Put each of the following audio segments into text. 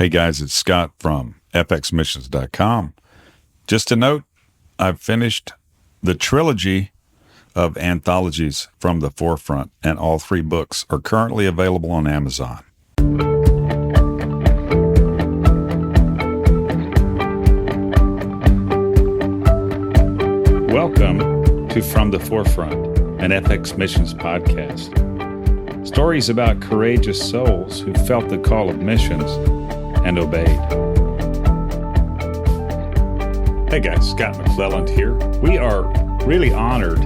Hey guys, it's Scott from fxmissions.com. Just a note, I've finished the trilogy of anthologies from the forefront, and all 3 books are currently available on Amazon. Welcome to From the Forefront, an FX Missions podcast. Stories about courageous souls who felt the call of missions and obeyed. Hey guys, Scott McClelland here. We are really honored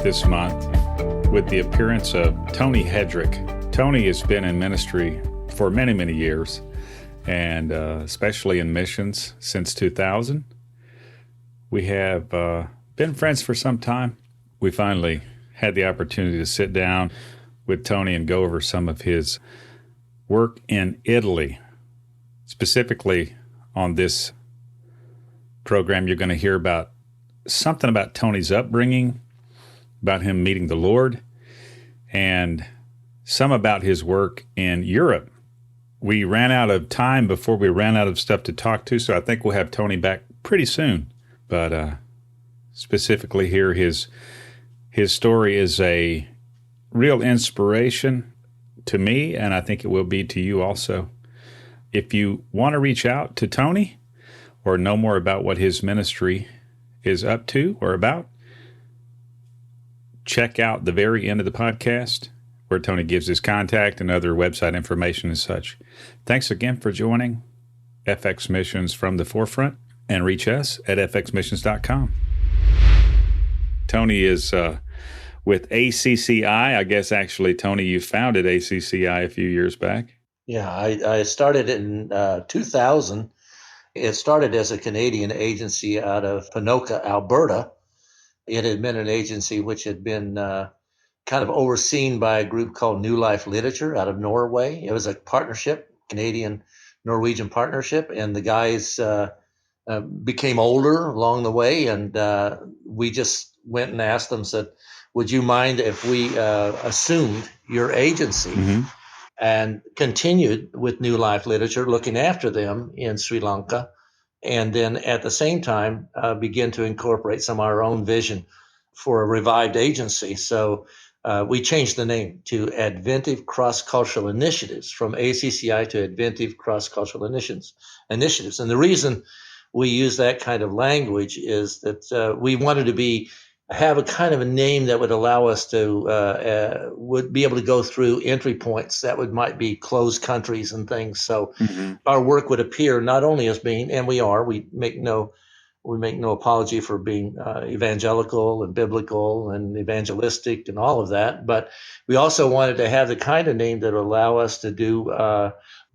this month with the appearance of Tony Hedrick. Tony has been in ministry for many, many years, and especially in missions since 2000. We have been friends for some time. We finally had the opportunity to sit down with Tony and go over some of his work in Italy. Specifically on this program, you're going to hear about something about Tony's upbringing, about him meeting the Lord, and some about his work in Europe. We ran out of time before we ran out of stuff to talk to, so I think we'll have Tony back pretty soon. But specifically here, his story is a real inspiration to me, and I think it will be to you also. If you want to reach out to Tony or know more about what his ministry is up to or about, check out the very end of the podcast where Tony gives his contact and other website information and such. Thanks again for joining FX Missions from the Forefront, and reach us at fxmissions.com. Tony is with ACCI. I guess actually, Tony, you founded ACCI a few years back. Yeah, I started in 2000. It started as a Canadian agency out of Ponoka, Alberta. It had been an agency which had been kind of overseen by a group called New Life Literature out of Norway. It was a partnership, Canadian-Norwegian partnership, and the guys became older along the way, and we just went and asked them, said, would you mind if we assumed your agency? Mm-hmm. And continued with New Life Literature, looking after them in Sri Lanka, and then at the same time begin to incorporate some of our own vision for a revived agency. So we changed the name to Adventive Cross-Cultural Initiatives, from ACCI to Adventive Cross-Cultural Initiatives. And the reason we use that kind of language is that we wanted to have a kind of a name that would allow us to would be able to go through entry points that might be closed countries and things. So our work would appear not only as being, and we make no apology for being evangelical and biblical and evangelistic and all of that, but we also wanted to have the kind of name that would allow us to do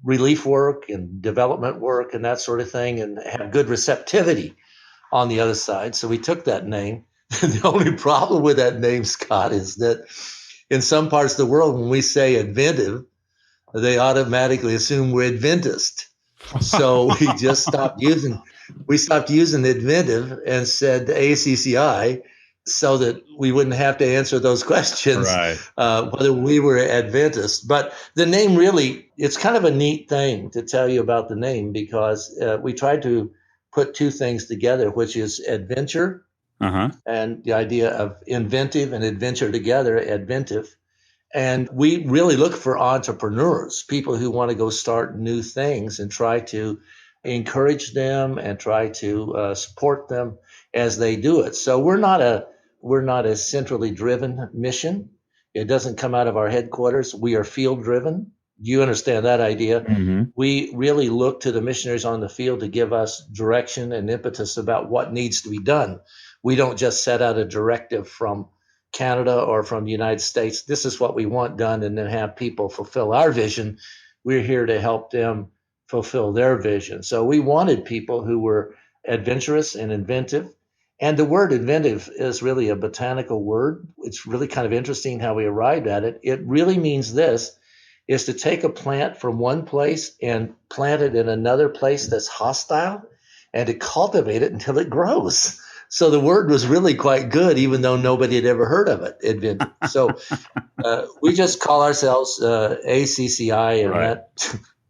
relief work and development work and that sort of thing, and have good receptivity on the other side. So we took that name. The only problem with that name, Scott, is that in some parts of the world, when we say Adventive, they automatically assume we're Adventist. So we just stopped using Adventive and said ACCI, so that we wouldn't have to answer those questions, right, whether we were Adventist. But the name really, it's kind of a neat thing to tell you about the name, because we tried to put 2 things together, which is adventure, and the idea of inventive and adventure together, adventive. And we really look for entrepreneurs, people who want to go start new things, and try to encourage them and try to support them as they do it. So we're not a centrally driven mission. It doesn't come out of our headquarters. We are field driven. You understand that idea? Mm-hmm. We really look to the missionaries on the field to give us direction and impetus about what needs to be done. We don't just set out a directive from Canada or from the United States. This is what we want done, and then have people fulfill our vision. We're here to help them fulfill their vision. So we wanted people who were adventurous and inventive. And the word inventive is really a botanical word. It's really kind of interesting how we arrived at it. It really means this, is to take a plant from one place and plant it in another place that's hostile, and to cultivate it until it grows. So the word was really quite good, even though nobody had ever heard of it. Inventive. So we just call ourselves ACCI, and right.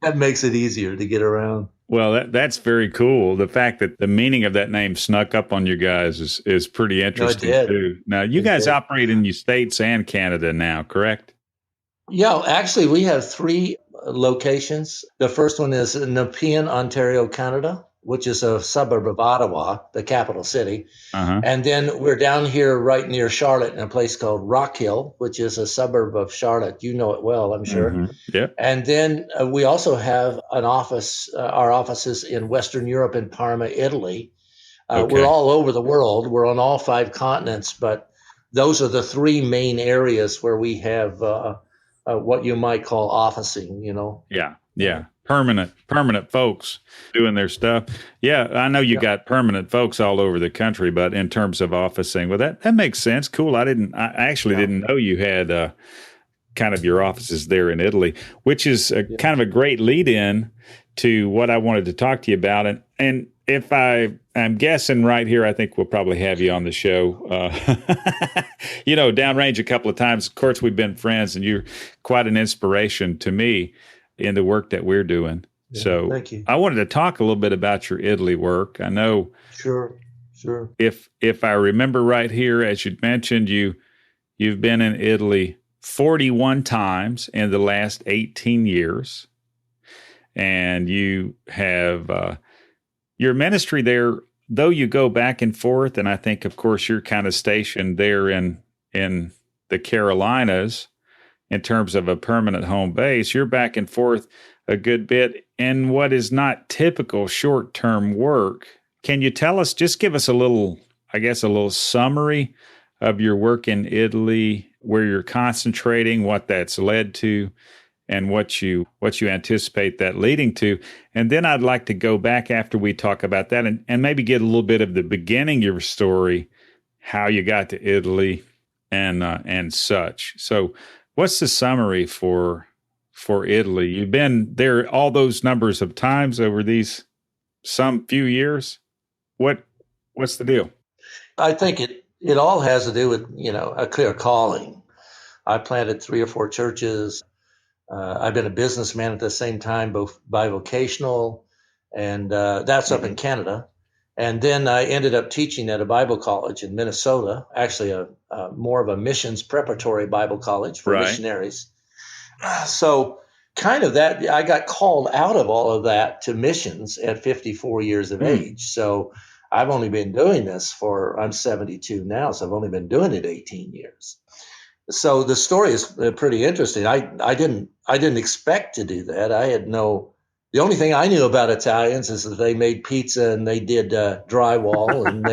that makes it easier to get around. Well, that's very cool. The fact that the meaning of that name snuck up on you guys is pretty No, it interesting did. too. Now, you It guys did. operate in the States and Canada now, correct? Yeah, actually, we have three locations. The first one is in Nepean, Ontario, Canada, which is a suburb of Ottawa, the capital city. Uh-huh. And then we're down here right near Charlotte in a place called Rock Hill, which is a suburb of Charlotte. You know it well, I'm sure. Yep. And then we also have an office, our offices in Western Europe in Parma, Italy. We're Okay. all over the world. We're on all five continents, but those are the three main areas where we have what you might call officing, you know. Yeah. Yeah. Permanent folks doing their stuff. Yeah, I know you Yeah. got permanent folks all over the country, but in terms of officing, well, that makes sense. Cool. I actually Yeah. didn't know you had kind of your offices there in Italy, which is kind of a great lead in to what I wanted to talk to you about. And if I'm guessing right here, I think we'll probably have you on the show, downrange a couple of times. Of course, we've been friends, and you're quite an inspiration to me in the work that we're doing. Yeah, So thank you. I wanted to talk a little bit about your Italy work. I know Sure. if I remember right here, as you'd mentioned, you've been in Italy 41 times in the last 18 years. And you have your ministry there, though you go back and forth. And I think, of course, you're kind of stationed there in the Carolinas in terms of a permanent home base. You're back and forth a good bit in what is not typical short-term work. Can you tell us, just give us a little summary of your work in Italy, where you're concentrating, what that's led to, and what you anticipate that leading to. And then I'd like to go back after we talk about that and maybe get a little bit of the beginning of your story, how you got to Italy and such. So what's the summary for Italy? You've been there all those numbers of times over these some few years. What's the deal? I think it all has to do with, a clear calling. I planted 3 or 4 churches. I've been a businessman at the same time, both bivocational, and that's up in Canada. And then I ended up teaching at a Bible college in Minnesota, actually a more of a missions preparatory Bible college for missionaries. So kind of that, I got called out of all of that to missions at 54 years of age. So I've only been doing this I'm 72 now, so I've only been doing it 18 years. So the story is pretty interesting. I didn't expect to do that. The only thing I knew about Italians is that they made pizza and they did drywall and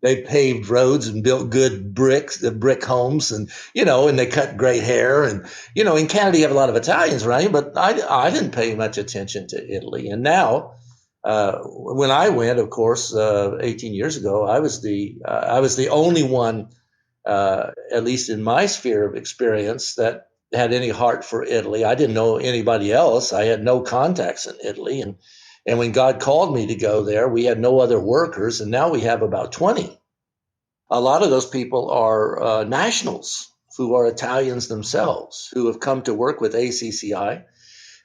they paved roads and built good brick homes, and and they cut great hair. And in Canada you have a lot of Italians around, but I didn't pay much attention to Italy. And now when I went, of course, 18 years ago, I was the only one, at least in my sphere of experience, that had any heart for Italy. I didn't know anybody else. I had no contacts in Italy. And when God called me to go there, we had no other workers. And now we have about 20. A lot of those people are nationals who are Italians themselves, who have come to work with ACCI.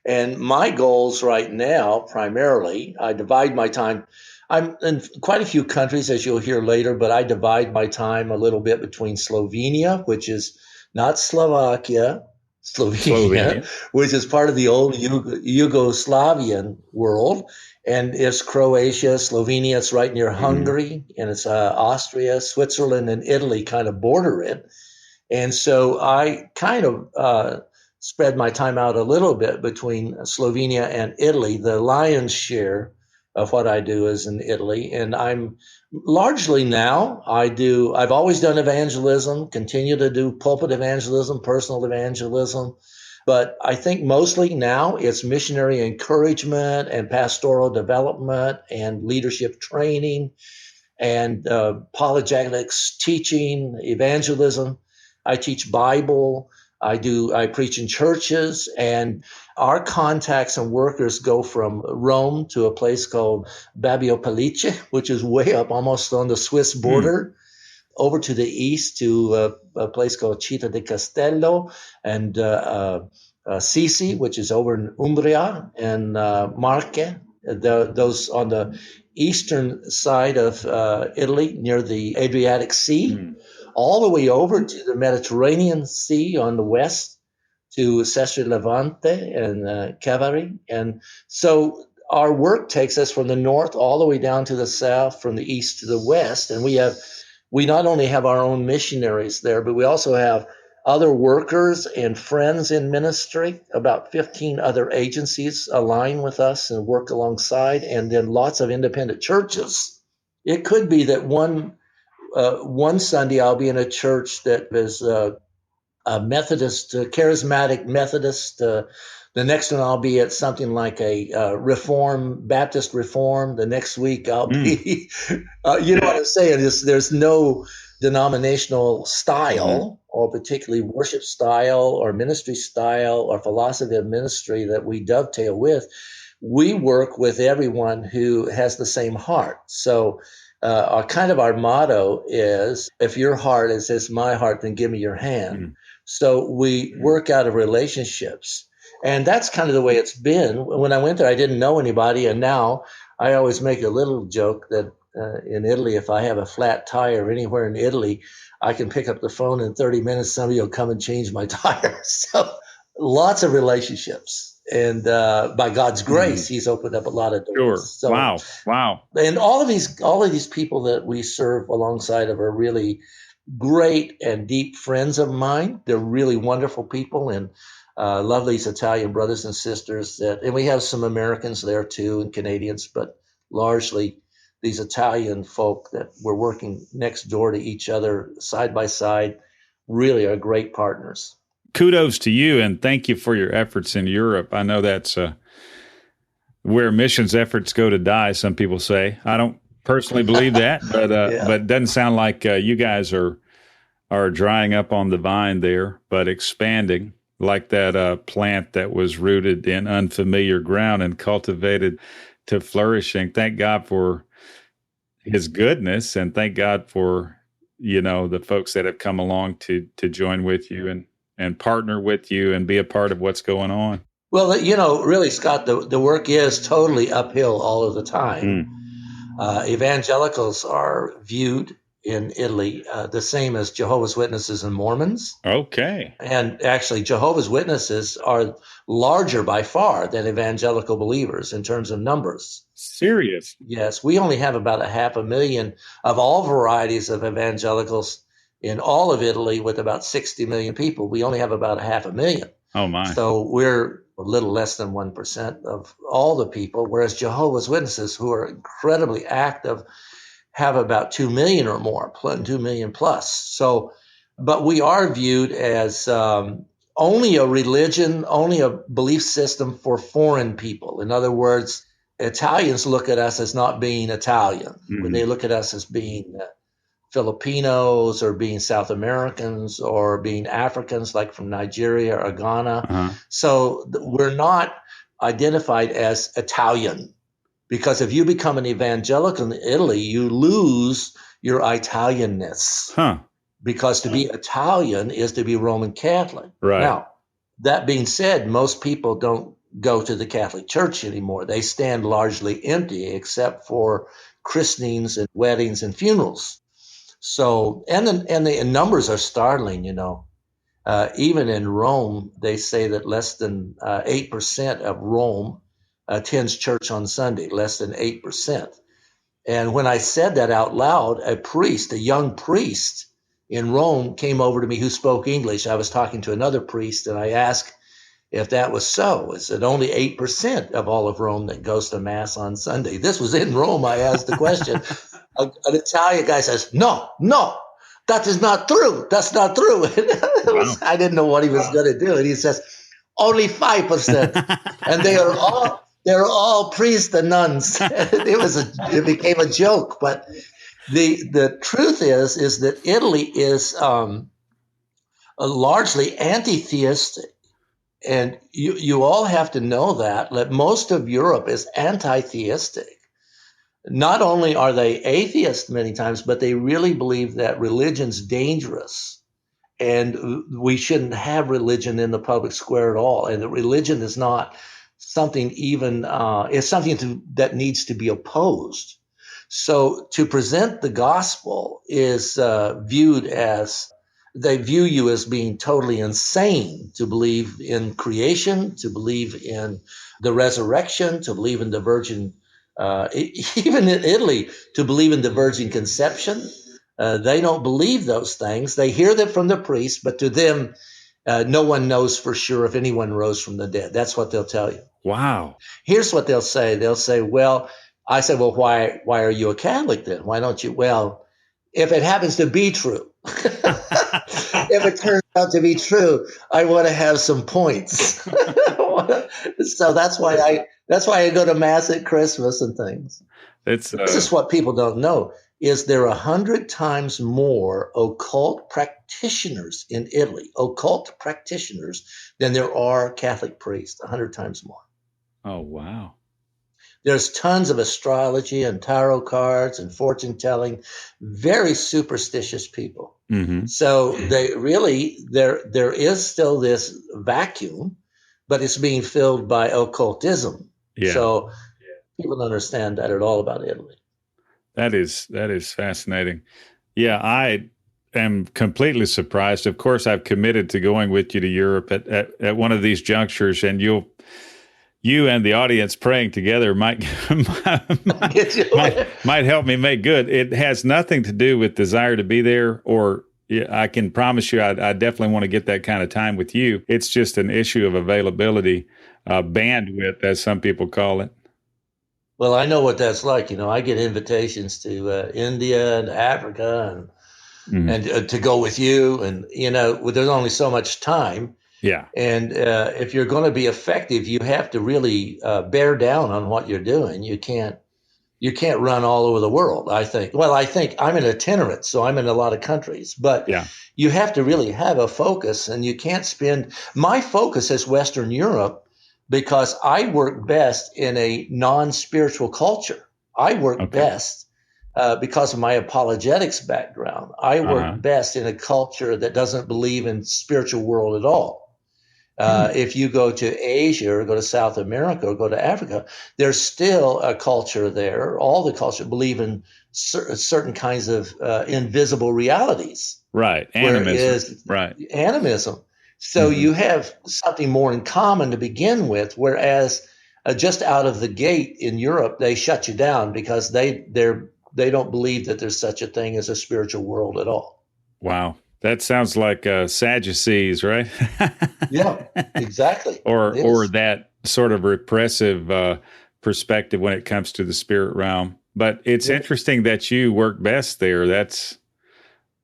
And my goals right now, primarily, I divide my time. I'm in quite a few countries, as you'll hear later, but I divide my time a little bit between Slovenia, which is not Slovakia, Slovenia, which is part of the old Yugoslavian world, and it's Croatia, Slovenia. It's right near Hungary, and it's Austria, Switzerland, and Italy kind of border it. And so I kind of spread my time out a little bit between Slovenia and Italy. The lion's share of what I do is in Italy. And I'm largely now, I've always done evangelism, continue to do pulpit evangelism, personal evangelism. But I think mostly now it's missionary encouragement and pastoral development and leadership training and apologetics teaching, evangelism. I teach Bible. I preach in churches, and our contacts and workers go from Rome to a place called Babbio Felice, which is way up almost on the Swiss border, over to the east to a place called Città di Castello, and Sisi, which is over in Umbria, and Marche, those on the eastern side of Italy near the Adriatic Sea, all the way over to the Mediterranean Sea on the west to Sestri Levante and Cavari. And so our work takes us from the north all the way down to the south, from the east to the west. And we not only have our own missionaries there, but we also have other workers and friends in ministry. About 15 other agencies align with us and work alongside, and then lots of independent churches. It could be that one Sunday I'll be in a church that is a Methodist, charismatic Methodist. The next one I'll be at something like a Reform, Baptist Reform. The next week I'll be, you know what I'm saying? There's no denominational style or particularly worship style or ministry style or philosophy of ministry that we dovetail with. We work with everyone who has the same heart. So our motto is, if your heart is as my heart, then give me your hand. So we work out of relationships. And that's kind of the way it's been. When I went there, I didn't know anybody. And now I always make a little joke that in Italy, if I have a flat tire anywhere in Italy, I can pick up the phone in 30 minutes. Somebody will come and change my tire. So lots of relationships. And by God's grace, he's opened up a lot of doors. Sure. So, Wow. And all of these people that we serve alongside of are really great and deep friends of mine. They're really wonderful people and love these Italian brothers and sisters. And we have some Americans there too and Canadians, but largely these Italian folk that we're working next door to each other, side by side, really are great partners. Kudos to you, and thank you for your efforts in Europe. I know that's where missions efforts go to die, some people say. I don't personally believe that, but it doesn't sound like you guys are drying up on the vine there, but expanding like that plant that was rooted in unfamiliar ground and cultivated to flourishing. Thank God for his goodness, and thank God for, the folks that have come along to join with you and partner with you and be a part of what's going on. Well, really, Scott, the work is totally uphill all of the time. Evangelicals are viewed in Italy the same as Jehovah's Witnesses and Mormons. Okay. And actually, Jehovah's Witnesses are larger by far than evangelical believers in terms of numbers. Serious? Yes. We only have about 500,000 of all varieties of evangelicals in all of Italy, with about 60 million people. We only have about 500,000. Oh, my. So we're a little less than 1% of all the people, whereas Jehovah's Witnesses, who are incredibly active, have about 2 million or more, 2 million plus. So, but we are viewed as only a religion, only a belief system for foreign people. In other words, Italians look at us as not being Italian. When they look at us as being Filipinos or being South Americans or being Africans, like from Nigeria or Ghana. So we're not identified as Italian. Because if you become an evangelical in Italy, you lose your Italianness. Because to be Italian is to be Roman Catholic. Right. Now, that being said, most people don't go to the Catholic Church anymore. They stand largely empty, except for christenings and weddings and funerals. So, and the numbers are startling, even in Rome, they say that less than 8% of Rome attends church on Sunday, less than 8%. And when I said that out loud, a young priest in Rome came over to me who spoke English. I was talking to another priest, and I asked if that was so. Is it only 8% of all of Rome that goes to Mass on Sunday? This was in Rome. I asked the question. An Italian guy says, no, that is not true. That's not true. I didn't know what he was going to do. And he says, only 5%. And they're all priests and nuns. It became a joke. But the truth is that Italy is largely anti-theistic. And you all have to know that most of Europe is anti-theistic. Not only are they atheists many times, but they really believe that religion's dangerous and we shouldn't have religion in the public square at all. And that religion is not something even, it's something that needs to be opposed. So to present the gospel is viewed as, they view you as being totally insane to believe in creation, to believe in the resurrection, to believe in the virgin, even in Italy, to believe in the virgin conception. They don't believe those things. They hear them from the priest, but to them, no one knows for sure if anyone rose from the dead. That's what they'll tell you. Wow. Here's what they'll say. They'll say, well, I said, well, why are you a Catholic then? Why don't you? Well, if it happens to be true, if it turns out to be true, I want to have some points. So that's why I go to mass at Christmas and things. This is what people don't know, is there 100 times more occult practitioners in Italy, than there are Catholic priests, 100 times more. Oh, wow. There's tons of astrology and tarot cards and fortune telling, very superstitious people. Mm-hmm. So they really, there is still this vacuum, but it's being filled by occultism. Yeah. So people don't understand that at all about Italy. That is fascinating. Yeah, I am completely surprised. Of course, I've committed to going with you to Europe at one of these junctures, and you and the audience praying together might help me make good. It has nothing to do with desire to be there, or I can promise you I definitely want to get that kind of time with you. It's just an issue of availability, bandwidth, as some people call it. Well, I know what that's like. I get invitations to India and Africa and to go with you. And, there's only so much time. Yeah. And if you're going to be effective, you have to really bear down on what you're doing. You can't run all over the world, I think. Well, I think I'm an itinerant, so I'm in a lot of countries. But you have to really have a focus, and you can't spend – my focus is Western Europe, because I work best in a non-spiritual culture. I work best because of my apologetics background. I work best in a culture that doesn't believe in spiritual world at all. If you go to Asia or go to South America or go to Africa, there's still a culture there. All the culture believe in certain kinds of invisible realities. Right. Animism. Right. Animism. So you have something more in common to begin with, whereas just out of the gate in Europe, they shut you down because they don't believe that there's such a thing as a spiritual world at all. Wow. That sounds like Sadducees, right? Yeah, exactly. or that sort of repressive perspective when it comes to the spirit realm. But it's interesting that you work best there. That's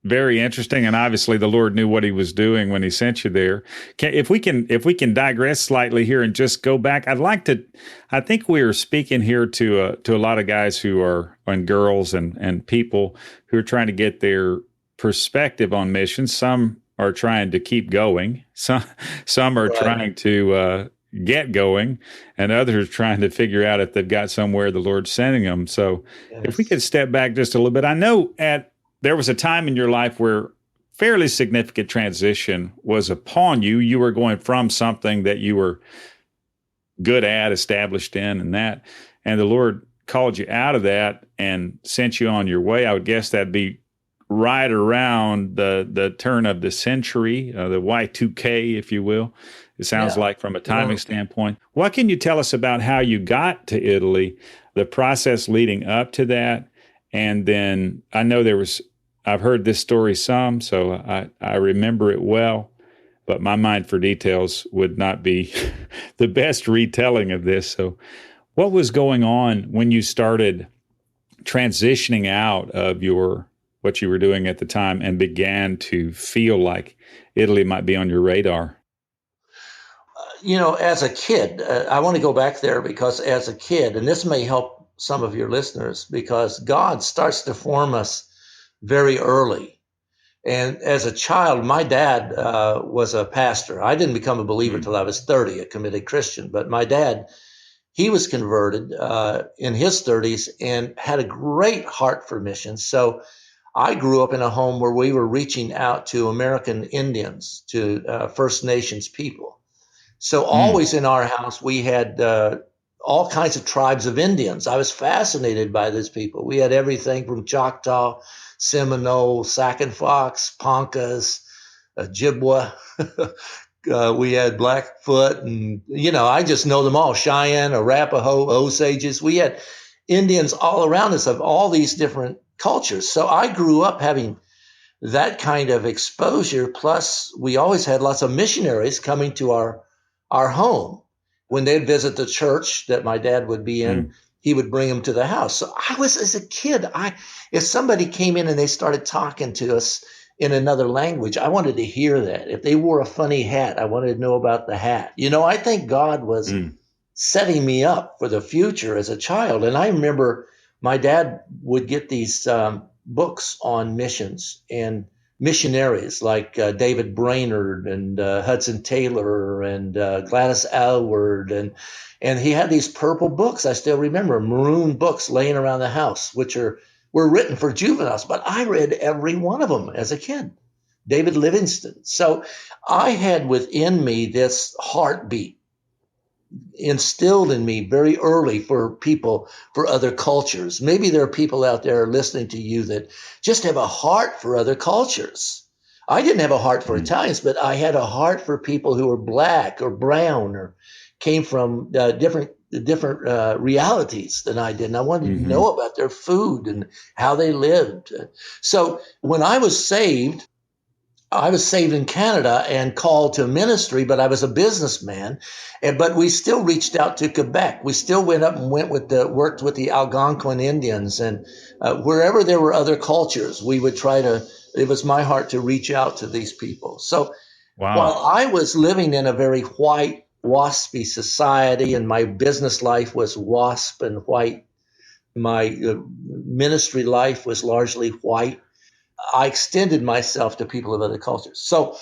very interesting, and obviously the Lord knew what He was doing when He sent you there. If we can digress slightly here and just go back, I'd like to. I think we are speaking here to a lot of guys who are, and girls and people who are trying to get their perspective on missions. Some are trying to keep going. Some are trying to get going, and others are trying to figure out if they've got somewhere the Lord's sending them. So, if we could step back just a little bit, I know there was a time in your life where fairly significant transition was upon you. You were going from something that you were good at, established in, and the Lord called you out of that and sent you on your way. I would guess that'd be right around the turn of the century, the Y2K, if you will. It sounds like from a timing standpoint. What can you tell us about how you got to Italy, the process leading up to that? And then I know I've heard this story some, so I remember it well, but my mind for details would not be the best retelling of this. So what was going on when you started transitioning out of what you were doing at the time and began to feel like Italy might be on your radar? As a kid, I want to go back there because as a kid, and this may help some of your listeners, because God starts to form us very early. And as a child, my dad was a pastor. I didn't become a believer until I was 30, a committed Christian. But my dad, he was converted in his 30s and had a great heart for missions. So I grew up in a home where we were reaching out to American Indians, to First Nations people. So Mm. always in our house, we had all kinds of tribes of Indians. I was fascinated by these people. We had everything from Choctaw, Seminole, Sac and Fox, Poncas, Ojibwa. We had Blackfoot, and I just know them all. Cheyenne, Arapaho, Osages. We had Indians all around us of all these different cultures. So I grew up having that kind of exposure. Plus, we always had lots of missionaries coming to our home. When they'd visit the church that my dad would be in, he would bring them to the house. So I was, as a kid, if somebody came in and they started talking to us in another language, I wanted to hear that. If they wore a funny hat, I wanted to know about the hat. I think God was setting me up for the future as a child. And I remember my dad would get these books on missions and missionaries like David Brainerd and Hudson Taylor and Gladys Aylward. And he had these purple books. I still remember maroon books laying around the house, which were written for juveniles. But I read every one of them as a kid. David Livingstone. So I had within me this heartbeat instilled in me very early for people, for other cultures. Maybe there are people out there listening to you that just have a heart for other cultures. I didn't have a heart for Italians, but I had a heart for people who were black or brown or came from different realities than I did. And I wanted to know about their food and how they lived. So when I was saved in Canada and called to ministry, but I was a businessman. But we still reached out to Quebec. We still went up and worked with the Algonquin Indians, and wherever there were other cultures, we would try to. It was my heart to reach out to these people. So while I was living in a very white, waspy society, and my business life was wasp and white, my ministry life was largely white. I extended myself to people of other cultures. So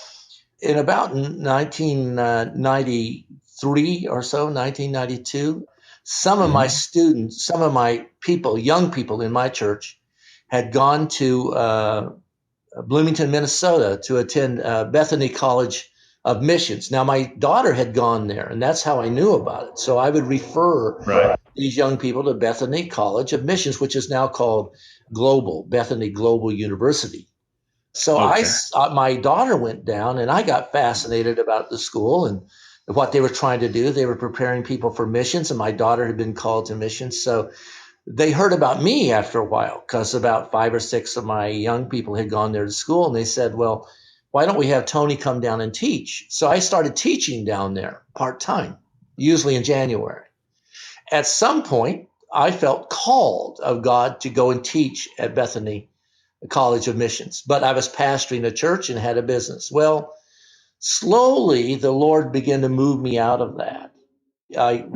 in about 1993 or so, 1992, some of my students, some of my people, young people in my church, had gone to Bloomington, Minnesota to attend Bethany College of Missions. Now, my daughter had gone there, and that's how I knew about it. So I would refer these young people to Bethany College of Missions, which is now called Bethany Global University. So my daughter went down, and I got fascinated about the school and what they were trying to do. They were preparing people for missions, and my daughter had been called to missions. So they heard about me after a while, because about 5 or 6 of my young people had gone there to school, and they said, well, why don't we have Tony come down and teach? So I started teaching down there part-time, usually in January. At some point, I felt called of God to go and teach at Bethany College of Missions, but I was pastoring a church and had a business. Well, slowly the Lord began to move me out of that. I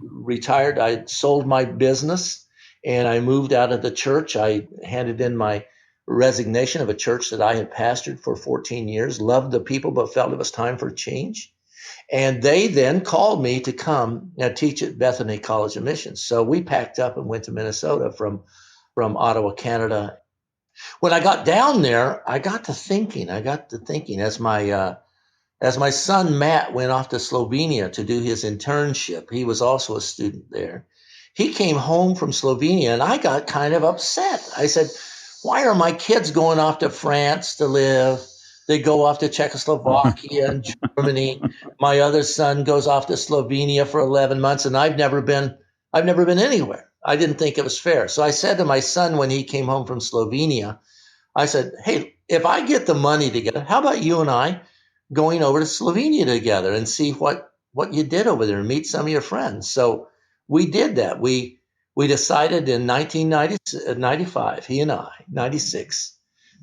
retired. I sold my business and I moved out of the church. I handed in my resignation of a church that I had pastored for 14 years, loved the people, but felt it was time for change. And they then called me to come and teach at Bethany College of Missions. So we packed up and went to Minnesota from Ottawa, Canada. When I got down there, I got to thinking as my son Matt went off to Slovenia to do his internship. He was also a student there. He came home from Slovenia, and I got kind of upset. I said, why are my kids going off to France to live? They go off to Czechoslovakia and Germany. My other son goes off to Slovenia for 11 months, and I've never been anywhere. I didn't think it was fair. So I said to my son when he came home from Slovenia, I said, hey, if I get the money together, how about you and I going over to Slovenia together and see what you did over there and meet some of your friends? So we did that. We decided in 1995, he and I, 96,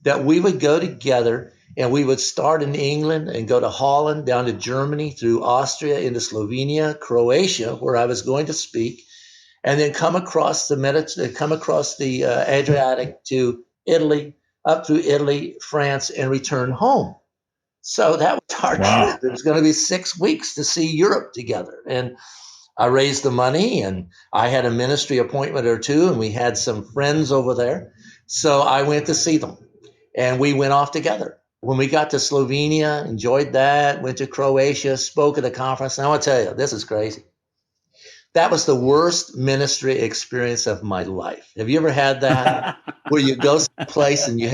that we would go together and we would start in England and go to Holland, down to Germany, through Austria, into Slovenia, Croatia, where I was going to speak, and then come across the Adriatic to Italy, up through Italy, France, and return home. So that was our trip. It was going to be 6 weeks to see Europe together. And I raised the money, and I had a ministry appointment or two, and we had some friends over there. So I went to see them. And we went off together. When we got to Slovenia, enjoyed that, went to Croatia, spoke at a conference. And I want to tell you, this is crazy. That was the worst ministry experience of my life. Have you ever had that? Where you go someplace and you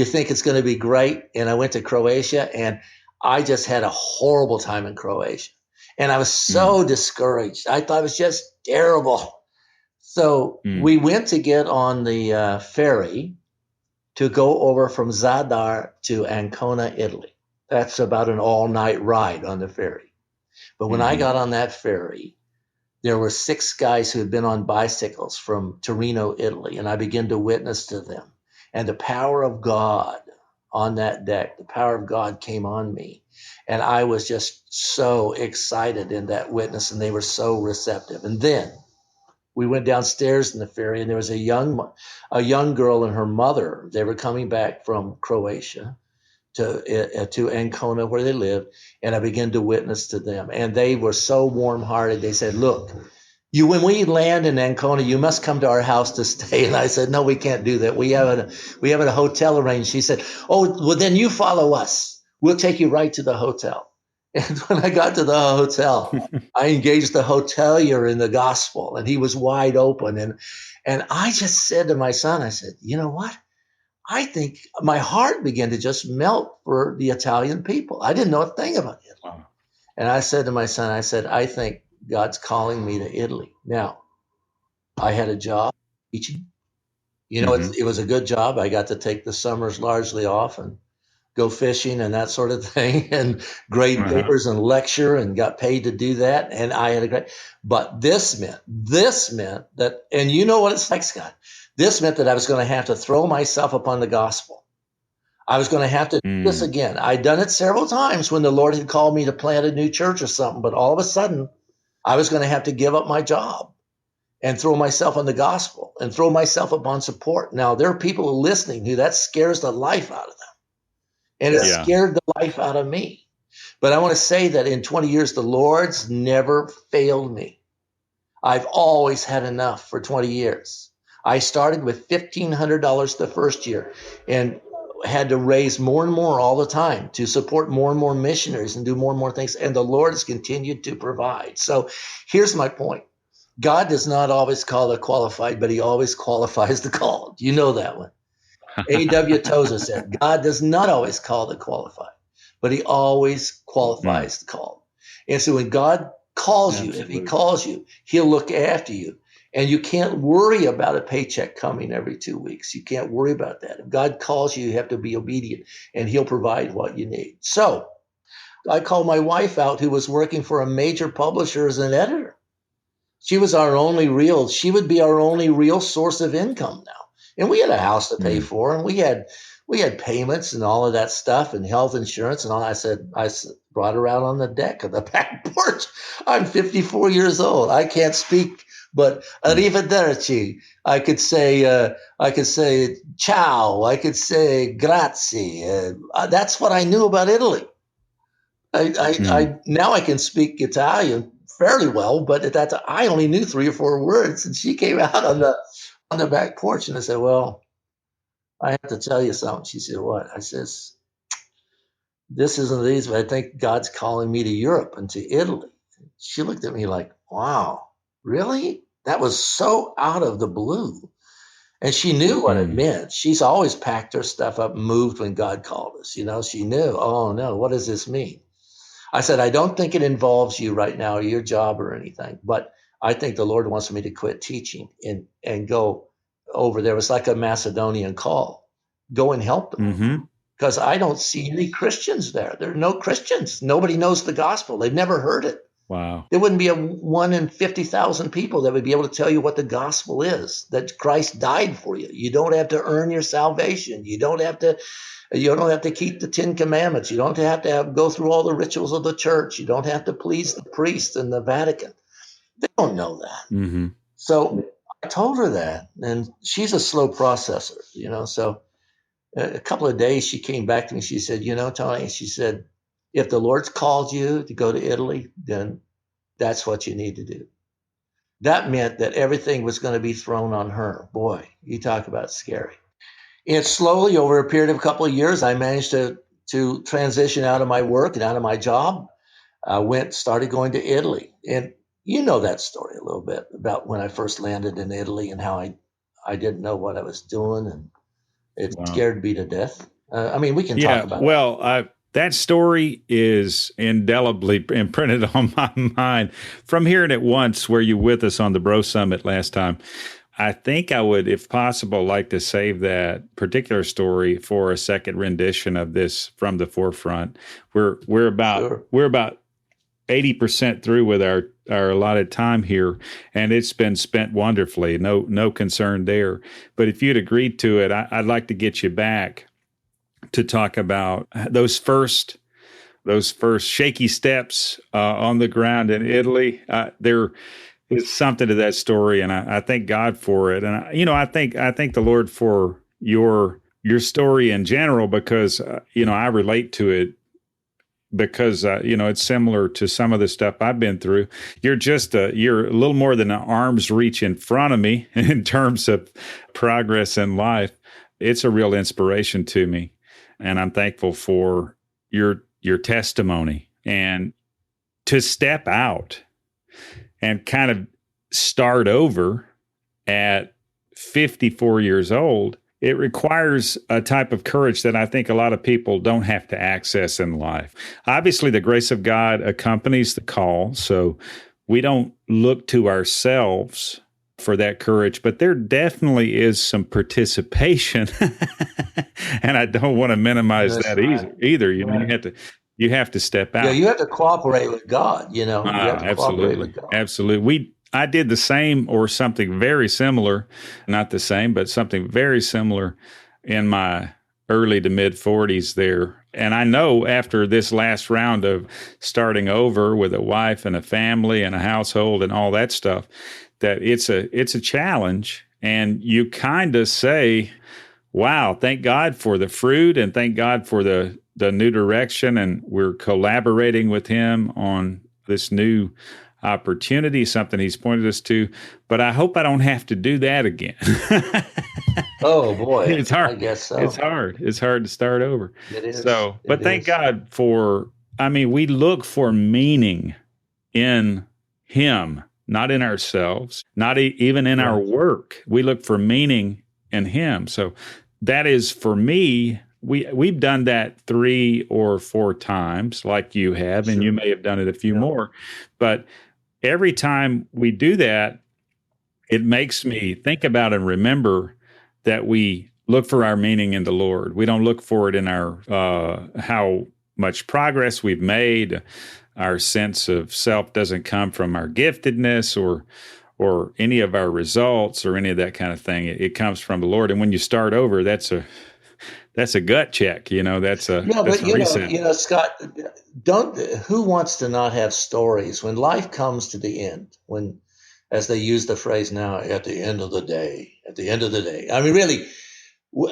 think it's going to be great? And I went to Croatia and I just had a horrible time in Croatia. And I was so discouraged. I thought it was just terrible. So we went to get on the ferry to go over from Zadar to Ancona, Italy. That's about an all-night ride on the ferry. But when I got on that ferry, there were 6 guys who had been on bicycles from Torino, Italy, and I began to witness to them. And the power of God on that deck, the power of God came on me. And I was just so excited in that witness, and they were so receptive. And then we went downstairs in the ferry, and there was a young girl and her mother. They were coming back from Croatia to Ancona, where they lived, and I began to witness to them. And they were so warm-hearted. They said, look, when we land in Ancona, you must come to our house to stay. And I said, no, we can't do that. We have a hotel arranged. She said, oh, well, then you follow us. We'll take you right to the hotel. And when I got to the hotel, I engaged the hotelier in the gospel, and he was wide open. And I just said to my son, I said, you know what? I think my heart began to just melt for the Italian people. I didn't know a thing about it. Wow. And I said to my son, I said, I think God's calling me to Italy. Now, I had a job teaching. You know, it was a good job. I got to take the summers largely off and go fishing and that sort of thing, and grade papers and lecture, and got paid to do that. And I had a great, but this meant that, and you know what it's like, Scott, this meant that I was going to have to throw myself upon the gospel. I was going to have to do this again. I'd done it several times when the Lord had called me to plant a new church or something, but all of a sudden I was going to have to give up my job and throw myself on the gospel and throw myself upon support. Now, there are people listening who that scares the life out of them. And it scared the life out of me. But I want to say that in 20 years, the Lord's never failed me. I've always had enough for 20 years. I started with $1,500 the first year and had to raise more and more all the time to support more and more missionaries and do more and more things. And the Lord has continued to provide. So here's my point. God does not always call the qualified, but he always qualifies the called. You know that one. A.W. Tozer said, God does not always call the qualified, but he always qualifies the called. And so when God calls you, if he calls you, he'll look after you. And you can't worry about a paycheck coming every 2 weeks. You can't worry about that. If God calls you, you have to be obedient, and he'll provide what you need. So I called my wife out, who was working for a major publisher as an editor. She would be our only real source of income now. And we had a house to pay for, and we had payments and all of that stuff, and health insurance and all. I brought her out on the deck of the back porch. I'm 54 years old. I can't speak, but arrivederci. I could say ciao. I could say grazie. That's what I knew about Italy. Now I can speak Italian fairly well, but at that time I only knew 3 or 4 words. And she came out on the back porch, and I said, well, I have to tell you something. She said, what? I says, this isn't easy, but I think God's calling me to Europe and to Italy. She looked at me like, wow, really? That was so out of the blue. And she knew what it meant. She's always packed her stuff up and moved when God called us. You know, she knew, oh no, what does this mean? I said, I don't think it involves you right now or your job or anything, but I think the Lord wants me to quit teaching and go over there. It was like a Macedonian call. Go and help them. Because I don't see any Christians there. There are no Christians. Nobody knows the gospel. They've never heard it. Wow. There wouldn't be a 1 in 50,000 people that would be able to tell you what the gospel is, that Christ died for you. You don't have to earn your salvation. You don't have to keep the 10 commandments. You don't have to go through all the rituals of the church. You don't have to please the priests in the Vatican. They don't know that. So I told her that, and she's a slow processor, you know. So a couple of days she came back to me. She said, you know, Tony, she said, if the Lord's called you to go to Italy, then that's what you need to do. That meant that everything was going to be thrown on her. Boy, you talk about scary. And slowly, over a period of a couple of years, I managed to transition out of my work and out of my job. I started going to Italy. And you know that story a little bit about when I first landed in Italy and how I didn't know what I was doing, and it Wow. scared me to death. I mean, we can talk Yeah. about it. Well, that story is indelibly imprinted on my mind from hearing it once where you were with us on the Bro Summit last time. I think I would, if possible, like to save that particular story for a second rendition of this from the forefront. We're about Sure. we're about 80% through with our allotted time here, and it's been spent wonderfully. No concern there. But if you'd agreed to it, I'd like to get you back to talk about those first shaky steps on the ground in Italy. There is something to that story, and I thank God for it. And I think the Lord for your story in general, because I relate to it because it's similar to some of the stuff I've been through. You're a little more than an arm's reach in front of me in terms of progress in life. It's a real inspiration to me, and I'm thankful for your testimony and to step out and kind of start over at 54 years old. It requires a type of courage that I think a lot of people don't have to access in life. Obviously, the grace of God accompanies the call, so we don't look to ourselves for that courage, but there definitely is some participation, and I don't want to minimize That's that right. either. Right. You have to step Yeah, out. you have to cooperate with God. You have to cooperate Absolutely. with God. Absolutely. I did the same or something very similar, not the same, but something very similar in my early to mid 40s there. And I know after this last round of starting over with a wife and a family and a household and all that stuff, that it's a challenge. And you kind of say, wow, thank God for the fruit and thank God for the new direction. And we're collaborating with him on this new opportunity, something he's pointed us to. But I hope I don't have to do that again. Oh boy, It's hard. I guess It's so. hard. It's hard to start over. It is. So, It but thank is. God we look for meaning in him, not in ourselves, not even in our Right. work. We look for meaning in him. So that is for me. We've done that 3 or 4 times, like you have, and you Sure. may have done it a few Yeah. more. But every time we do that, it makes me think about and remember that we look for our meaning in the Lord. We don't look for it in our how much progress we've made. Our sense of self doesn't come from our giftedness or any of our results or any of that kind of thing. It comes from the Lord. And when you start over, that's a gut check. Yeah, That's but a reset. Scott, don't who wants to not have stories when life comes to the end, when as they use the phrase now, at the end of the day, at the end of the day. I mean, really,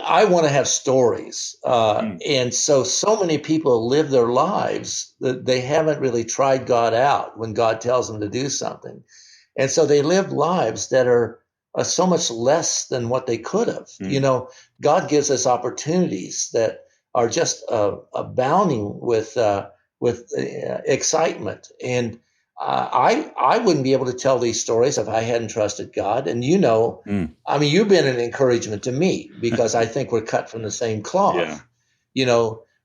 I want to have stories. Mm. And so many people live their lives that they haven't really tried God out when God tells them to do something. And so they live lives that are so much less than what they could have. Mm. God gives us opportunities that are just abounding with excitement. And I wouldn't be able to tell these stories if I hadn't trusted God. And Mm. I mean, you've been an encouragement to me because I think we're cut from the same Yeah. cloth.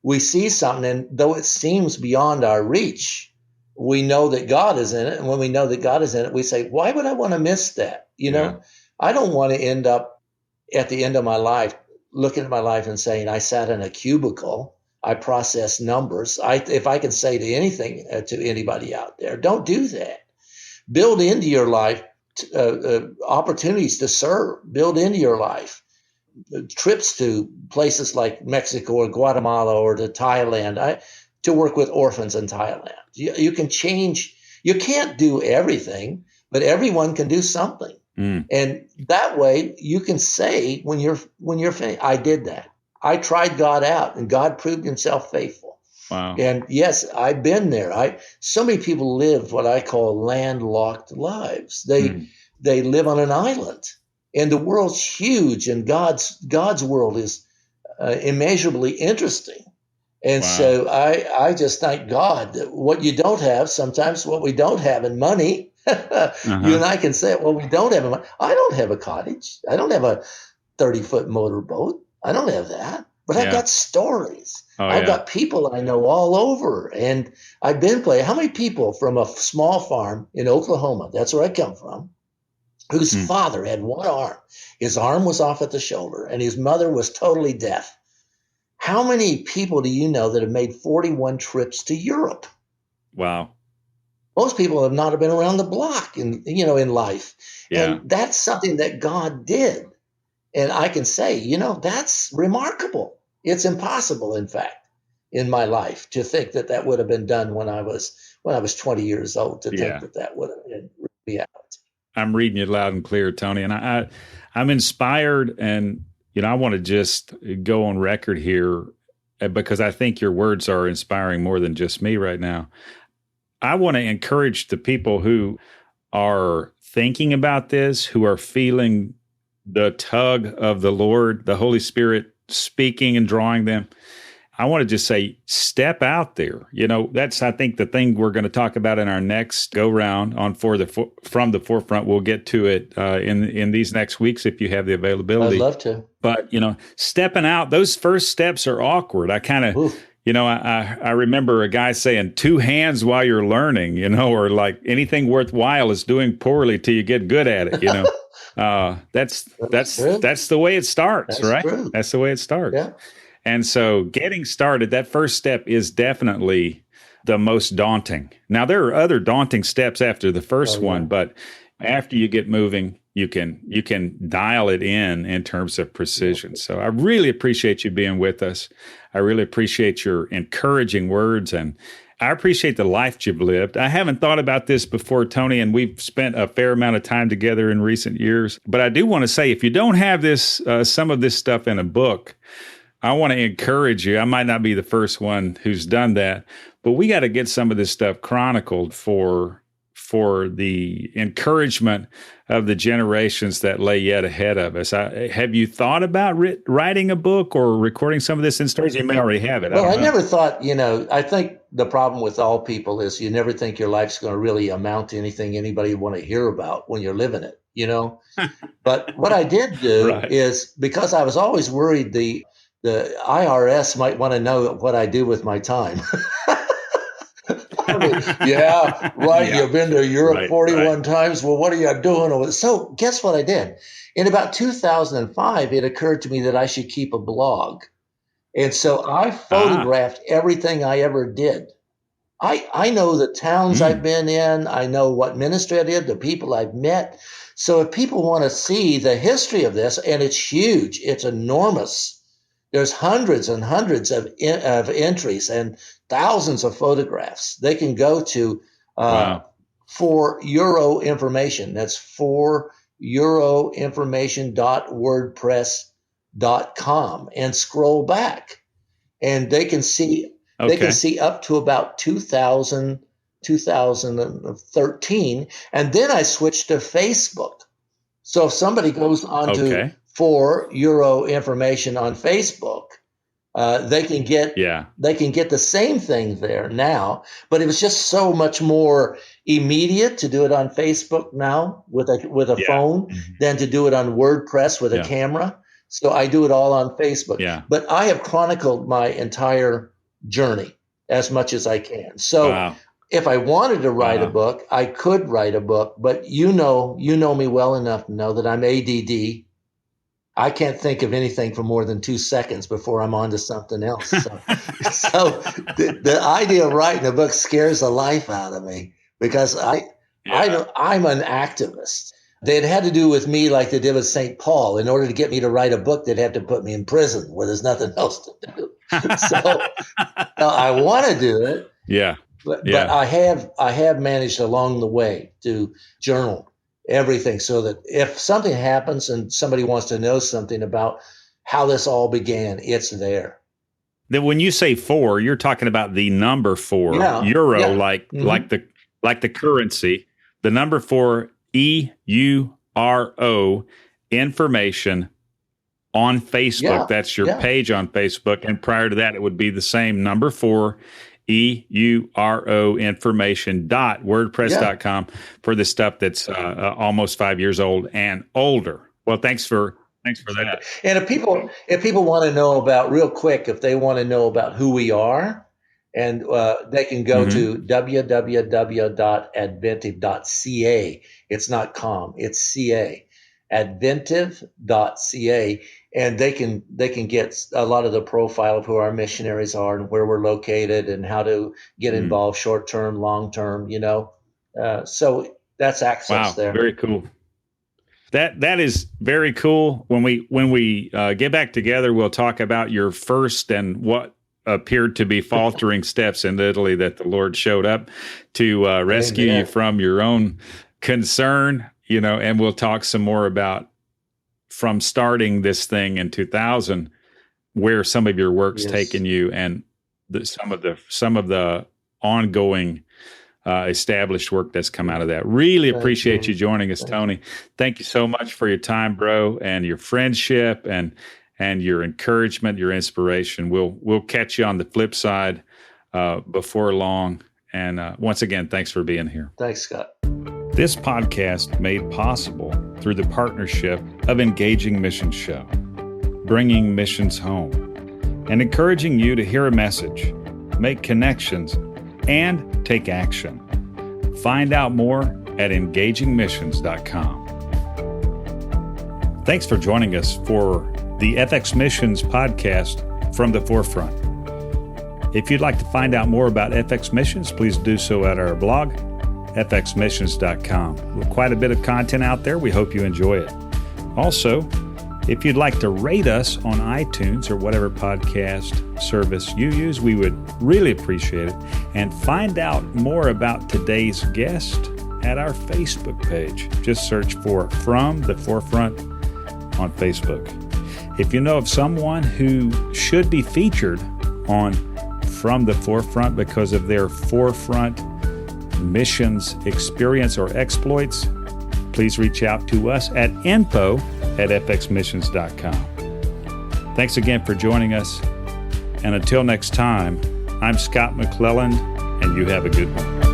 We see something, and though it seems beyond our reach, we know that God is in it. And when we know that God is in it, we say, why would I want to miss that? Yeah. I don't want to end up at the end of my life looking at my life and saying, I sat in a cubicle, I processed numbers. If I can say to anything to anybody out there, don't do that. Build into your life opportunities to serve, build into your life trips to places like Mexico or Guatemala or to Thailand to work with orphans in Thailand. You can change. You can't do everything, but everyone can do something. Mm. And that way you can say when you're finished, I did that. I tried God out and God proved himself faithful. Wow. And yes, I've been there. So many people live what I call landlocked lives. They live on an island. And the world's huge, and God's world is immeasurably interesting. And Wow. so I just thank God that what you don't have, sometimes what we don't have in money, you and I can say, well, we don't have money. I don't have a cottage. I don't have a 30-foot motorboat. I don't have that. But I've got stories. Oh, I've got people I know all over. And I've been playing. How many people from a small farm in Oklahoma, that's where I come from, whose father had one arm. His arm was off at the shoulder, and his mother was totally deaf. How many people do you know that have made 41 trips to Europe? Wow. Most people have not been around the block in life. Yeah. And that's something that God did. And I can say, that's remarkable. It's impossible, in fact, in my life to think that would have been done when I was 20 years old, to think that would have been reality. I'm reading you loud and clear, Tony, and I'm inspired, and I want to just go on record here because I think your words are inspiring more than just me right now. I want to encourage the people who are thinking about this, who are feeling the tug of the Lord, the Holy Spirit speaking and drawing them. I want to just say, step out there. That's, I think, the thing we're going to talk about in our next go round on From the Forefront. We'll get to it in these next weeks if you have the availability. I'd love to. But, stepping out, those first steps are awkward. I kind of, I remember a guy saying 2 hands while you're learning, or like anything worthwhile is doing poorly till you get good at it, That's the way it starts, That's right? True. That's the way it starts. Yeah. And so getting started, that first step is definitely the most daunting. Now, there are other daunting steps after the first one, but after you get moving, you can dial it in terms of precision. So I really appreciate you being with us. I really appreciate your encouraging words, and I appreciate the life you've lived. I haven't thought about this before, Tony, and we've spent a fair amount of time together in recent years. But I do want to say, if you don't have this, some of this stuff in a book, I want to encourage you. I might not be the first one who's done that, but we got to get some of this stuff chronicled for the encouragement of the generations that lay yet ahead of us. Have you thought about writing a book or recording some of this in stories? You may already have it. Well, I never thought, I think the problem with all people is you never think your life's going to really amount to anything anybody want to hear about when you're living it, But what I did do is, because I was always worried the IRS might want to know what I do with my time. You've been to Europe 41 times. Well, what are you doing? So guess what I did? In about 2005, it occurred to me that I should keep a blog. And so I photographed everything I ever did. I know the towns I've been in. I know what ministry I did, the people I've met. So if people want to see the history of this, and it's huge, it's enormous. There's hundreds and hundreds of entries and thousands of photographs. They can go to 4Euro information. That's 4euroinformation.wordpress.com, and scroll back, and they can see up to about 2013, and then I switched to Facebook. So if somebody goes on to 4Euro information on Facebook, they can get the same thing there now, but it was just so much more immediate to do it on Facebook now with a phone than to do it on WordPress with a camera. So I do it all on Facebook. Yeah. But I have chronicled my entire journey as much as I can. So if I wanted to write a book, I could write a book, but you know me well enough to know that I'm ADD. I can't think of anything for more than 2 seconds before I'm on to something else. So the idea of writing a book scares the life out of me, because I'm an activist. They'd had to do with me like they did with St. Paul. In order to get me to write a book, they'd have to put me in prison where there's nothing else to do. So I want to do it. Yeah. But I have managed along the way to journal everything, so that if something happens and somebody wants to know something about how this all began, it's there. Then when you say 4, you're talking about the number 4 euro, like the currency, the number 4 EURO information on Facebook. Yeah, That's your yeah. page on Facebook. And prior to that, it would be the same number 4, EURO information.wordpress.com for the stuff that's almost 5 years old and older. Well, thanks for that. And if people want to know about, real quick, if they want to know about who we are, and they can go to www.adventive.ca. It's not com, it's CA. Adventive.ca, and they can get a lot of the profile of who our missionaries are and where we're located and how to get involved, short term, long term. So that's access there. Very cool. That is very cool. When we get back together, we'll talk about your first and what appeared to be faltering steps in Italy that the Lord showed up to rescue you from your own concern. And we'll talk some more about from starting this thing in 2000, where some of your work's taken you, and some of the ongoing established work that's come out of that. Really appreciate you joining us, Tony. Thank you so much for your time, bro, and your friendship and your encouragement, your inspiration. We'll catch you on the flip side before long. And once again, thanks for being here. Thanks, Scott. This podcast made possible through the partnership of Engaging Missions Show, bringing missions home, and encouraging you to hear a message, make connections, and take action. Find out more at engagingmissions.com. Thanks for joining us for the FX Missions podcast from the forefront. If you'd like to find out more about FX Missions, please do so at our blog, fxmissions.com. Quite a bit of content out there. We hope you enjoy it. Also, if you'd like to rate us on iTunes or whatever podcast service you use, we would really appreciate it. And find out more about today's guest at our Facebook page. Just search for From the Forefront on Facebook. If you know of someone who should be featured on From the Forefront because of their forefront missions experience or exploits, please reach out to us at info@fxmissions.com. Thanks again for joining us. And until next time, I'm Scott McClelland, and you have a good one.